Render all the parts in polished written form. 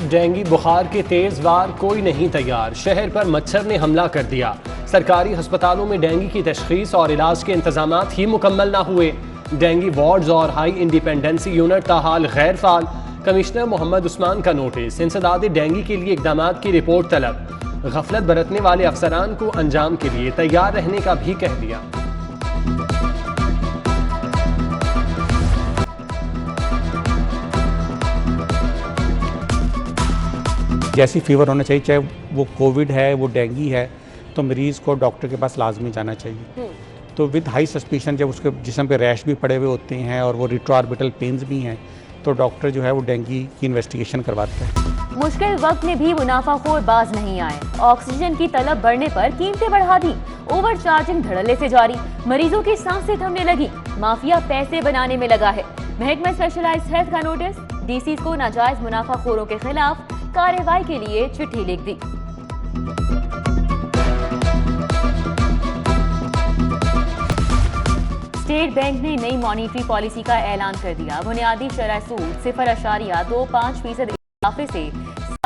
Dengue बुखार के तेज वार कोई नहीं तैयार, शहर पर मच्छर ने हमला कर दिया। सरकारी अस्पतालों में डेंगू की तशखीस और इलाज के इंतजाम ही मुकम्मल ना हुए। डेंगू वार्ड्स और हाई इंडिपेंडेंसी यूनिट ताहाल गैर फाल। कमिश्नर मोहम्मद उस्मान का नोटिस, इंसदाद डेंगू के लिए इकदाम की रिपोर्ट तलब। गफलत बरतने वाले अफसरान को अंजाम के लिए तैयार रहने का भी कह दिया। जैसी फीवर होना चाहिए, चाहे वो कोविड है वो डेंगू है, तो मरीज़ को डॉक्टर के पास लाजमी जाना चाहिए। तो विद हाई सस्पिशन जब उसके जिस्म पे रैश भी पड़े हुए होते हैं और वो रिट्रोऑर्बिटल पेन्स भी हैं, तो डॉक्टर जो है वो डेंगू की इन्वेस्टिगेशन करवाता है। मुश्किल वक्त में भी मुनाफाखोर बाज नहीं आए। ऑक्सीजन की तलब बढ़ने पर कीमतें बढ़ा दी। ओवर चार्जिंग धड़ल्ले से जारी। मरीजों की सांसें थमने लगी। माफिया पैसे बनाने में लगा है। महकमा स्पेशलाइज्ड हेल्थ का नोटिस, डीसी को नाजायज मुनाफाखोरों के खिलाफ कार्रवाई के लिए चिट्ठी लिख दी। स्टेट बैंक ने नई मॉनिटरी पॉलिसी का ऐलान कर दिया। बुनियादी शरह सूद 0.25% इजाफे से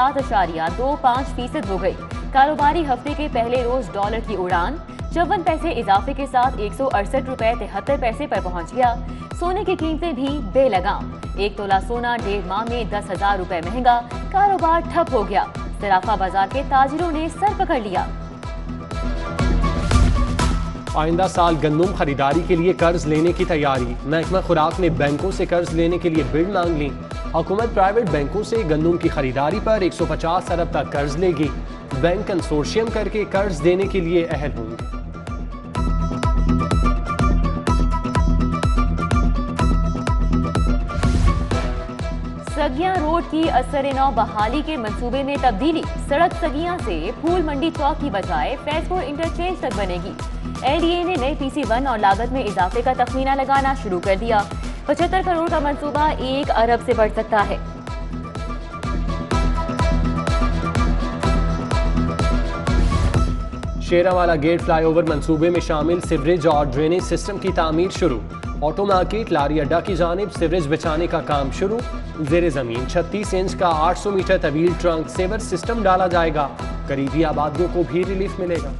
7.25% हो गई। कारोबारी हफ्ते के पहले रोज डॉलर की उड़ान 54 पैसे इजाफे के साथ 168 रुपए 73 पैसे पर पहुंच गया। सोने की कीमतें भी बेलगाम। 1 तोला सोना 1.5 माह में 10,000 रुपए महंगा। कारोबार ठप हो गया। सराफा बाजार के ताजिरों ने सर पकड़ लिया। आइंदा साल गंदम खरीदारी के लिए कर्ज लेने की तैयारी। महकमा खुराक ने बैंकों से कर्ज लेने के लिए बिड मांग ली। हुकूमत प्राइवेट बैंकों से गंदम की खरीदारी पर 150 अरब तक कर्ज लेगी। बैंक कंसोर्शियम करके कर्ज देने के लिए अहल होंगे। सगियां रोड की असर-ए-नौ बहाली के मंसूबे में तब्दीली। सड़क सगियां से फूल मंडी चौक की बजाय फैजपुर इंटरचेंज तक बनेगी। LDA ने नए PC1 और लागत में इजाफे का तखमीना लगाना शुरू कर दिया। 75 करोड़ का मंसूबा 1 अरब से बढ़ सकता है। शेरावाला गेट फ्लाईओवर मंसूबे में शामिल सिवरेज और ड्रेनेज सिस्टम की तामीर शुरू। ऑटो मार्केट लारी अड्डा की जानिब सिवरेज बिछाने का काम शुरू। जेर जमीन 36 इंच का 800 मीटर तवील ट्रंक सेवर सिस्टम डाला जाएगा। करीबी आबादियों को भी रिलीफ मिलेगा।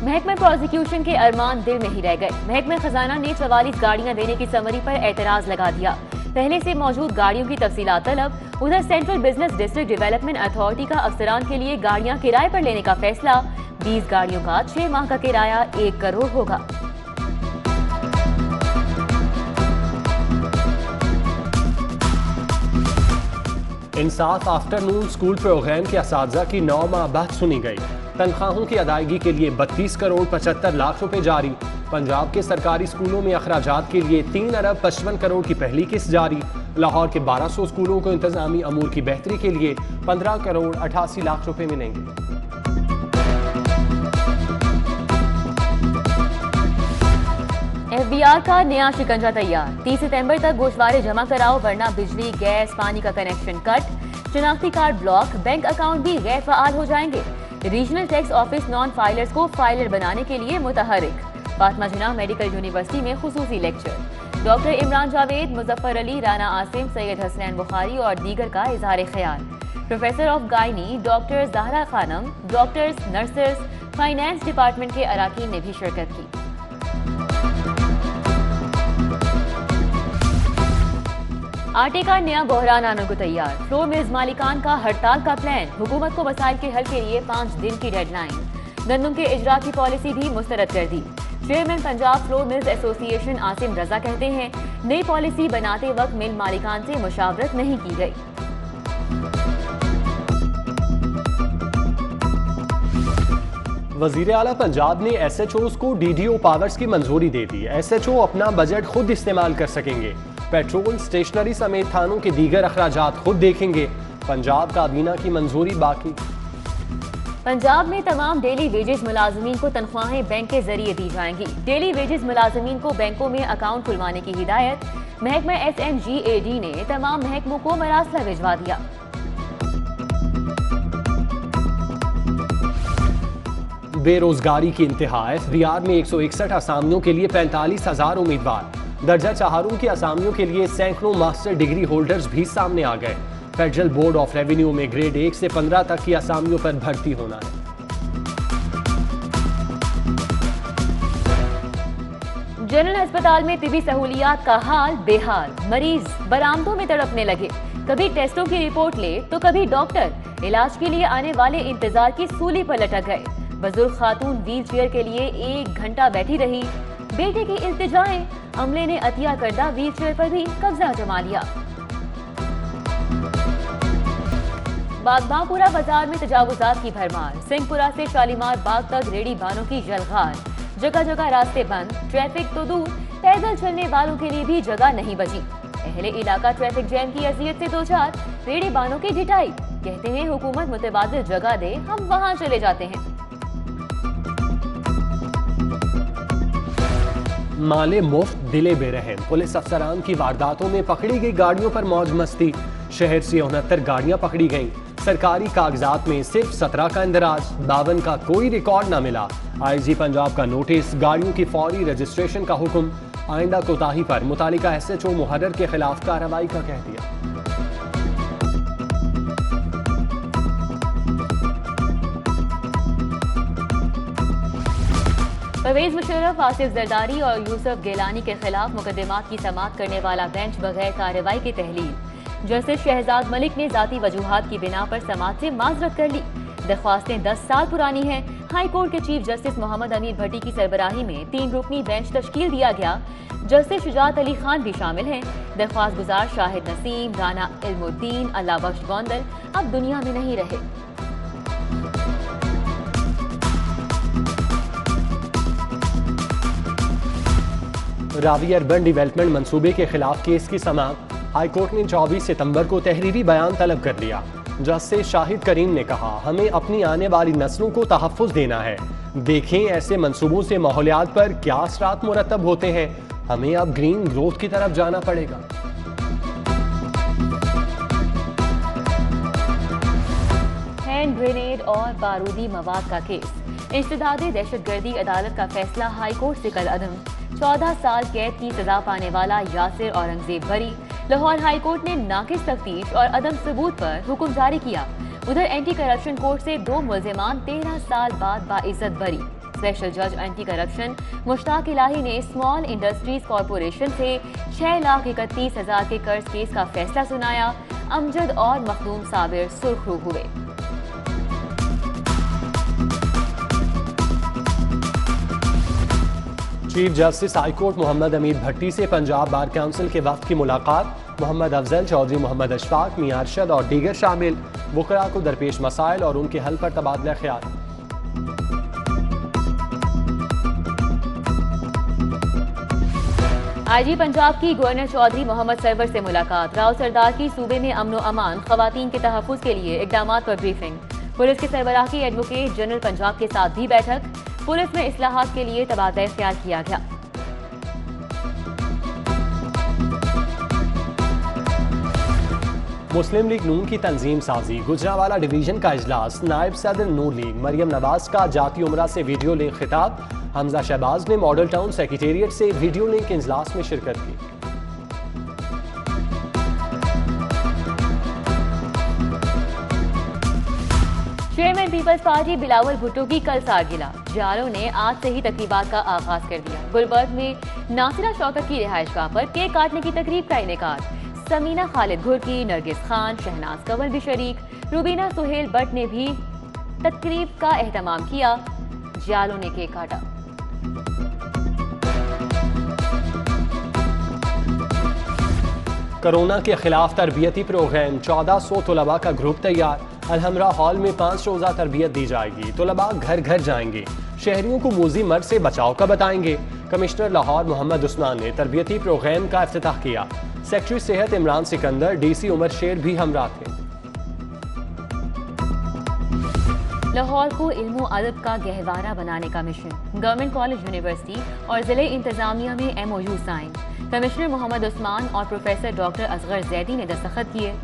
महकमा प्रोसिक्यूशन के अरमान दिल में ही रह गए। महकमा खजाना ने 44 गाड़ियां देने की समरी पर एतराज लगा दिया। पहले से मौजूद गाड़ियों की तफसीलात तलब। उधर central business district development authority का अफसरान के लिए गाड़ियां किराए पर लेने का फैसला। 20 गाड़ियों का 6 माह का किराया 1 करोड़ होगा। इंसाफ आफ्टरनून स्कूल प्रोग्राम के असातिज़ा की 9 माह बाद सुनी गई। तनख्वाहों की अदायगी के लिए 32 करोड़ 75 लाख रुपए जारी। पंजाब के सरकारी स्कूलों में अखराजात के लिए 3 अरब 55 करोड़ की पहली किस्त जारी। लाहौर के 1200 स्कूलों को इंतजामी अमूर की बेहतरी के लिए 15 करोड़ 88 लाख रुपए मिलेंगे। FBR का नया शिकंजा तैयार। 30 सितंबर तक गोशवारे जमा कराओ वरना बिजली गैस पानी का कनेक्शन कट। शनाख्ती कार्ड ब्लॉक, बैंक अकाउंट भी गैर फ़आल हो जाएंगे। Regional tax office non filers को फाइलर बनाने के लिए मुतहरिक। फातिमा जिन्ना मेडिकल यूनिवर्सिटी में खुसूसी लेक्चर। डॉक्टर इमरान जावेद, मुजफ्फर अली, राना आसिम, सैयद हसनैन बुखारी और दीगर का इजहार ख्याल। Professor of gynae doctor Zahra Khanum, doctors, nurses, finance department के अराकीन ने भी शिरकत की। आटे का नया बहरान आने को तैयार। फ्लोर मिल्स मालिकान का हड़ताल का प्लान। हुकूमत को मसाइल के हल के लिए 5 दिन की डेडलाइन। गंदम के इजरा की पॉलिसी भी मुस्तरद कर दी। Chairman Punjab flour mills association Asim Raza कहते हैं, नई पॉलिसी बनाते वक्त मिल मालिकान से मुशावरत नहीं की गई। वजीर आला पंजाब ने SHOs को DDO पावर्स की मंजूरी दे दी। SHO अपना बजट खुद इस्तेमाल कर सकेंगे। पेट्रोल, स्टेशनरी समेत थानों के दीगर अखराजात खुद देखेंगे। पंजाब काबीना की मंजूरी बाकी। पंजाब में तमाम डेली वेजेस मुलाजमीन को तनख्वाहें बैंक के जरिए दी जाएंगी। डेली वेजेस मुलाजमीन को बैंकों में अकाउंट खुलवाने की हिदायत। महकमा SNGAD ने तमाम महकमों को मरासला भिजवा दिया। बेरोजगारी की इंतहा। एफबीआर में 161 असामियों के लिए 45,000 उम्मीदवार। दर्जा चाहरों की असामियों के लिए सैकड़ों मास्टर डिग्री होल्डर्स भी सामने आ गए। फेडरल बोर्ड ऑफ रेवेन्यू में ग्रेड 1 से 15 तक की असामियों पर भर्ती होना है। जनरल अस्पताल में तिबी सहूलियात का हाल बेहाल। मरीज बरामदों में तड़पने लगे। कभी टेस्टों की रिपोर्ट ले तो कभी डॉक्टर इलाज के लिए आने वाले इंतजार की सूली पर लटक गए। बुजुर्ग खातून व्हील चेयर के लिए 1 घंटा बैठी रही। बेटे की इल्तिजाएं, अमले ने अतिया करदा व्हील चेयर पर भी कब्जा जमा लिया। बागबापुरा बाजार में तजावुजात की भरमार। सिंहपुरा से शालीमार बाग तक रेडी बानों की जलगार। जगह जगह रास्ते बंद। ट्रैफिक तो दूर, पैदल चलने वालों के लिए भी जगह नहीं बची। अहले इलाका ट्रैफिक जैम की अजियत से 2-4 रेडी बानों की ढिठाई। कहते हैं हुकूमत मुतबादिल जगह दे, हम वहां चले जाते हैं। माले मुफ्त दिले बेरहम। पुलिस अफसरान की वारदातों में पकड़ी गई गाड़ियों पर मौज मस्ती। शहर से 69 गाड़ियां पकड़ी गईं। सरकारी कागजात में सिर्फ 17 का इंदराज। 52 का कोई रिकॉर्ड न मिला। आईजी पंजाब का नोटिस, गाड़ियों की फौरी रजिस्ट्रेशन का हुक्म। आइंदा कोताही पर मुतालिका एसएचओ मुहर्रर के खिलाफ कार्रवाई का कह दिया। परवेज मुशर्रफ, आसिफ जरदारी और यूसुफ गिलानी के खिलाफ मुकदमात की समाअत करने वाला बेंच बगैर कार्रवाई की तहलील। जस्टिस शहजाद मलिक ने जाती वजूहात की बिना पर समाअत से माजरत कर ली। दरख्वास्तें 10 साल पुरानी हैं। हाई कोर्ट के चीफ जस्टिस मोहम्मद अमीर भट्टी की सरबराही में 3 रुकनी बेंच तश्कील दिया गया। जस्टिस शुजात अली खान भी शामिल हैं। दरख्वास्त गुजार शाहिद नसीम, राना इल्मुद्दीन, अल्लाह बख्श गोंदल अब दुनिया में नहीं रहे। रावी अर्बन डेवलपमेंट मंसूबे के खिलाफ केस की समाअत। हाई कोर्ट ने 24 सितंबर को तहरीरी बयान तलब कर लिया। जस्टिस शाहिद करीम ने कहा, हमें अपनी आने वाली नस्लों को तहफ़्फ़ुज़ देना है। देखें ऐसे मंसूबों से माहौलियात पर क्या असरात मुरतब होते हैं। हमें अब ग्रीन ग्रोथ की तरफ जाना पड़ेगा। हैंड ग्रेनेड और बारूदी मवाद का केस। इंसदादे दहशतगर्दी अदालत का फैसला हाई कोर्ट से कल अदम। 14 साल कैद की सजा पाने वाला यासिर औरंगजेब बरी। लाहौर हाई कोर्ट ने नाकिस तफ्तीश और अदम सबूत पर हुक्म जारी किया। उधर एंटी करप्शन कोर्ट से 2 मुल्जिमान 13 साल बाद बाइज्जत बरी। स्पेशल जज एंटी करप्शन मुश्ताक इलाही ने स्मॉल इंडस्ट्रीज कॉरपोरेशन से 6,31,000 के कर्ज केस का फैसला सुनाया। अमजद और मखदूम साबिर सुर्खरू हुए। Chief justice high court Mohammad Amir Bhatti से पंजाब बार काउंसिल के वफ्द की मुलाकात। मोहम्मद अफजल, चौधरी मोहम्मद अशफाक, मियां अरशद और दीगर शामिल। वुकरा को दरपेश मसाइल और उनके हल पर तबादला ख्याल। आईजी पंजाब की गवर्नर चौधरी मोहम्मद सरवर से मुलाकात। राव सरदार की सूबे में अमन व अमान, खवातीन के तहफ़्फ़ुज़ के लिए इक़दामात पर ब्रीफिंग। पुलिस के सरबराह की एडवोकेट जनरल पंजाब के साथ भी बैठक। पुलिस में इस्लाहात के लिए तबादला इख्तियार किया गया। मुस्लिम लीग नून की तंजीम साजी। गुजरांवाला डिवीजन का इजलास। नायब सदर नून लीग मरियम नवाज का जाती उमरा से वीडियो लिंक खिताब। हमजा शहबाज ने मॉडल टाउन सेक्रेटेरिएट से वीडियो लिंक इजलास में शिरकत की। Chairman Peoples Party Bilawal Bhutto की कल सालगिरह। जियालों ने आज से ही तकरीबात का आगाज कर दिया। गुलबर्ग में नासिरा शौकत की रिहाइशगाह पर केक काटने की तकरीब का इनेकाद। समीना खालिद घुरकी, नरगिस खान, शहनाज कंवल भी शरीक। रुबीना सुहेल बट ने भी तकरीब का एहतमाम किया। जियालों ने केक काटा। कोरोना के खिलाफ तरबियती प्रोग्राम। 1400 तलबा का ग्रुप तैयार। अलहमरा हॉल में 5 रोज़ा तरबियत दी जाएगी। तलबा घर घर जाएंगे। शहरियों को मूजी मर्द से बचाव का बताएंगे। कमिश्नर लाहौर मोहम्मद उस्मान ने तरबियती प्रोग्राम का इफ्तिताह किया। सेक्रेटरी सेहत इमरान सिकंदर, डीसी उमर शेर भी हमरा थे। लाहौर को इल्म व अदब का गहवारा बनाने का मिशन। गवर्नमेंट कॉलेज यूनिवर्सिटी और जिले इंतजामिया में MOU sign. Commissioner Mohammad Usman और प्रोफेसर डॉक्टर असगर जैदी ने दस्तखत किए।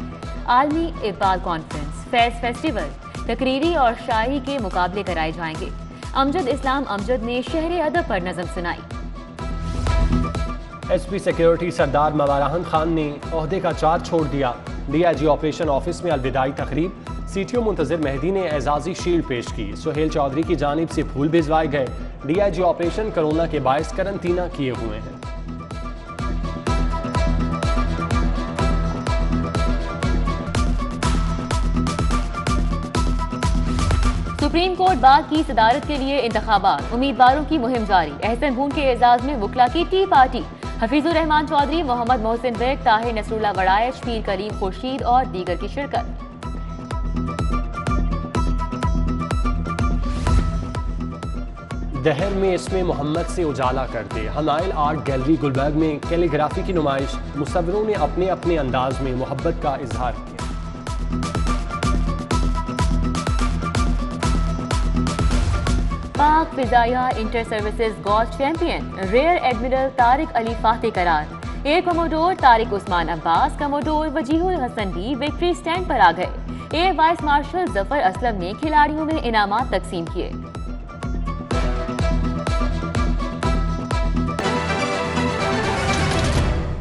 आलमी इकबाल कॉन्फ्रेंस, फेस्ट फेस्टिवल, तकरीरी और शायरी के मुकाबले कराए जाएंगे। अमजद इस्लाम अमजद ने शहर अदब पर नज़म सुनाई। एसपी सिक्योरिटी सरदार मवाराहन खान ने ओहदे का चार्ज छोड़ दिया। डीआईजी ऑपरेशन ऑफिस में अलविदाई तकरीब। सीटीओ मुंतजिर मेहदी ने एजाजी शील्ड पेश की। सुहेल चौधरी की जानिब से फूल भिजवाए गए। डीआईजी ऑपरेशन कोरोना के बायस करंतना किए हुए हैं। सुप्रीम कोर्ट बार की सदारत के लिए इंतखाबात, उम्मीदवारों की मुहिम जारी। एहसन भून के एजाज में वकला की टी पार्टी। हफीजुर रहमान चौधरी, मोहम्मद मोहसिन बेग, ताहिर नसरुल्लाह वड़ाइश, पीर करीम खुर्शीद और दीगर की शिरकत। दहर में इसमें मोहम्मद से उजाला कर दे। हनाइल आर्ट गैलरी गुलबर्ग में कैलीग्राफी की नुमाइश। मुसव्विरों ने अपने अपने अंदाज में मोहब्बत का इजहार किया। पाक फिजाइया inter services golf champion rear admiral Tariq Ali फातेह करार। Air commodore Tariq Usman Abbas, commodore Wajihul Hasan भी विक्ट्री स्टैंड पर आ गए। Air vice marshal Zafar Aslam ने खिलाड़ियों में इनामात तकसीम किए।